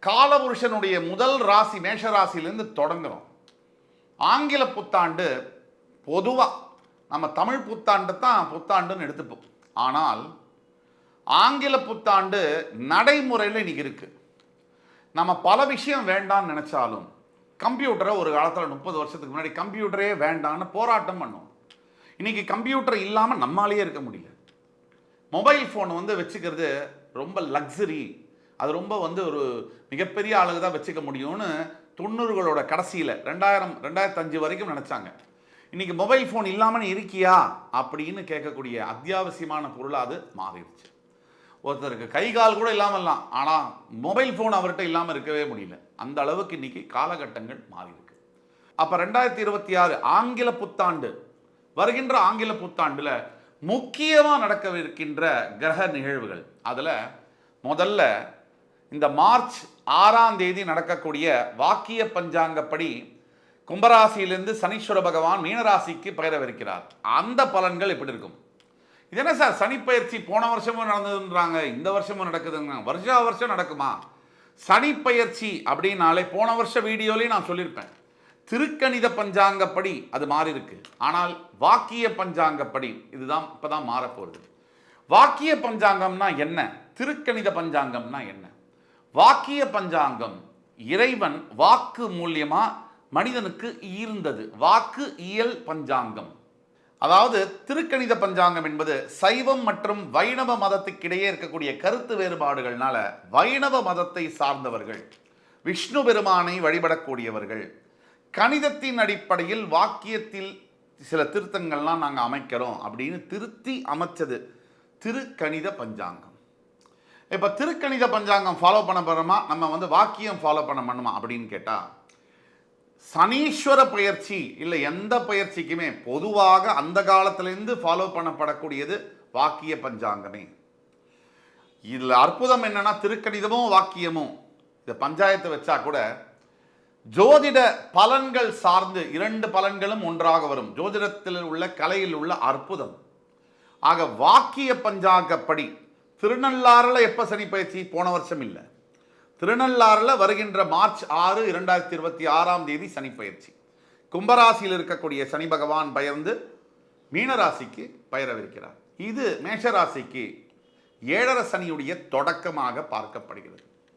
காலபுருஷனுடைய முதல் ராசி மேஷ ராசியிலேருந்து தொடங்குறோம். ஆங்கில புத்தாண்டு பொதுவாக நம்ம தமிழ் புத்தாண்டு தான் புத்தாண்டுன்னு எடுத்துப்போம். ஆனால் ஆங்கில புத்தாண்டு நடைமுறையில் இன்னைக்கு இருக்குது. நம்ம பல விஷயம் வேண்டான்னு நினச்சாலும் கம்ப்யூட்டரை ஒரு காலத்தில் 30 வருஷத்துக்கு முன்னாடி கம்ப்யூட்டரே வேண்டான்னு போராட்டம் பண்ணோம். இன்றைக்கி கம்ப்யூட்டர் இல்லாமல் நம்மளாலேயே இருக்க முடியல. மொபைல் ஃபோன் வச்சுக்கிறது ரொம்ப லக்ஸரி, அது ரொம்ப ஒரு மிகப்பெரிய ஆளுங்க தான் வச்சுக்க முடியும்னு 90களோட கடைசியில் 2005 வரைக்கும் நினச்சாங்க. இன்றைக்கி மொபைல் ஃபோன் இல்லாமல் இருக்கியா அப்படின்னு கேட்கக்கூடிய அத்தியாவசியமான பொருளாக அது மாறிடுச்சு. ஒருத்தருக்கு கை கால் கூட இல்லாமல்லாம், ஆனால் மொபைல் ஃபோன் அவர்கிட்ட இல்லாமல் இருக்கவே முடியல. அந்த அளவுக்கு இன்றைக்கி காலகட்டங்கள் மாறியிருக்கு. அப்போ 2026 ஆங்கில புத்தாண்டு, வருகின்ற ஆங்கில புத்தாண்டில் முக்கியமாக நடக்கவிருக்கின்ற கிரக நிகழ்வுகள், அதில் முதல்ல இந்த மார்ச் 6ஆம் தேதி நடக்கக்கூடிய வாக்கிய பஞ்சாங்கப்படி கும்பராசியிலிருந்து சனீஸ்வர பகவான் மீனராசிக்கு பெயரவிருக்கிறார். அந்த பலன்கள் எப்படி இருக்கும்? இது என்ன சார், சனி பயிற்சி போன வருஷமும் நடந்ததுன்றாங்க, இந்த வருஷமும் நடக்குதுங்க, வருஷம் நடக்குமா? சனி பயிற்சி அப்படின்னாலே போன வருஷ வீடியோலேயும் நான் சொல்லியிருப்பேன், திருக்கணித பஞ்சாங்கப்படி அது மாறி இருக்கு. ஆனால் வாக்கிய பஞ்சாங்கப்படி இதுதான் இப்போதான் மாறப்போகுது. வாக்கிய பஞ்சாங்கம்னா என்ன, திருக்கணித பஞ்சாங்கம்னா என்ன? வாக்கிய பஞ்சாங்கம் இறைவன் வாக்கு மூலியமா மனிதனுக்கு ஈர்ந்தது, வாக்கு இயல் பஞ்சாங்கம். அதாவது திருக்கணித பஞ்சாங்கம் என்பது சைவம் மற்றும் வைணவ மதத்துக்கிடையே இருக்கக்கூடிய கருத்து வேறுபாடுகள்னால வைணவ மதத்தை சார்ந்தவர்கள், விஷ்ணு பெருமானை வழிபடக்கூடியவர்கள், கணிதத்தின் அடிப்படையில் வாக்கியத்தில் சில திருத்தங்கள்லாம் நாங்கள் அமைக்கிறோம் அப்படின்னு திருத்தி அமைச்சது திருக்கணித பஞ்சாங்கம். இப்போ திருக்கணித பஞ்சாங்கம் ஃபாலோ பண்ண போகிறோமா, நம்ம வாக்கியம் ஃபாலோ பண்ணணுமா அப்படின்னு கேட்டால், சனீஸ்வர பயிற்சி இல்லை எந்த பயிற்சிக்குமே பொதுவாக அந்த காலத்திலேருந்து ஃபாலோ பண்ணப்படக்கூடியது வாக்கிய பஞ்சாங்கமே. இதில் அற்புதம் என்னன்னா, திருக்கணிதமும் வாக்கியமும் இந்த பஞ்சாயத்தை வச்சா கூட ஜோதிட பலன்கள் சார்ந்து 2 பலன்களும் ஒன்றாக வரும். ஜோதிடத்தில் உள்ள கலையில் உள்ள அற்புதம். ஆக வாக்கிய பஞ்சாங்கப்படி திருநள்ளாறில் எப்போ சனி பயிற்சி? போன வருஷம் இல்லை, திருநள்ளாறில் வருகின்ற மார்ச் 6, 2026ஆம் தேதி சனி பயிற்சி. கும்பராசியில் இருக்கக்கூடிய சனி பகவான் பெயர்ந்து மீனராசிக்கு பெயரவிருக்கிறார். இது மேஷராசிக்கு 7.5 சனியுடைய தொடக்கமாக பார்க்கப்படுகிறது.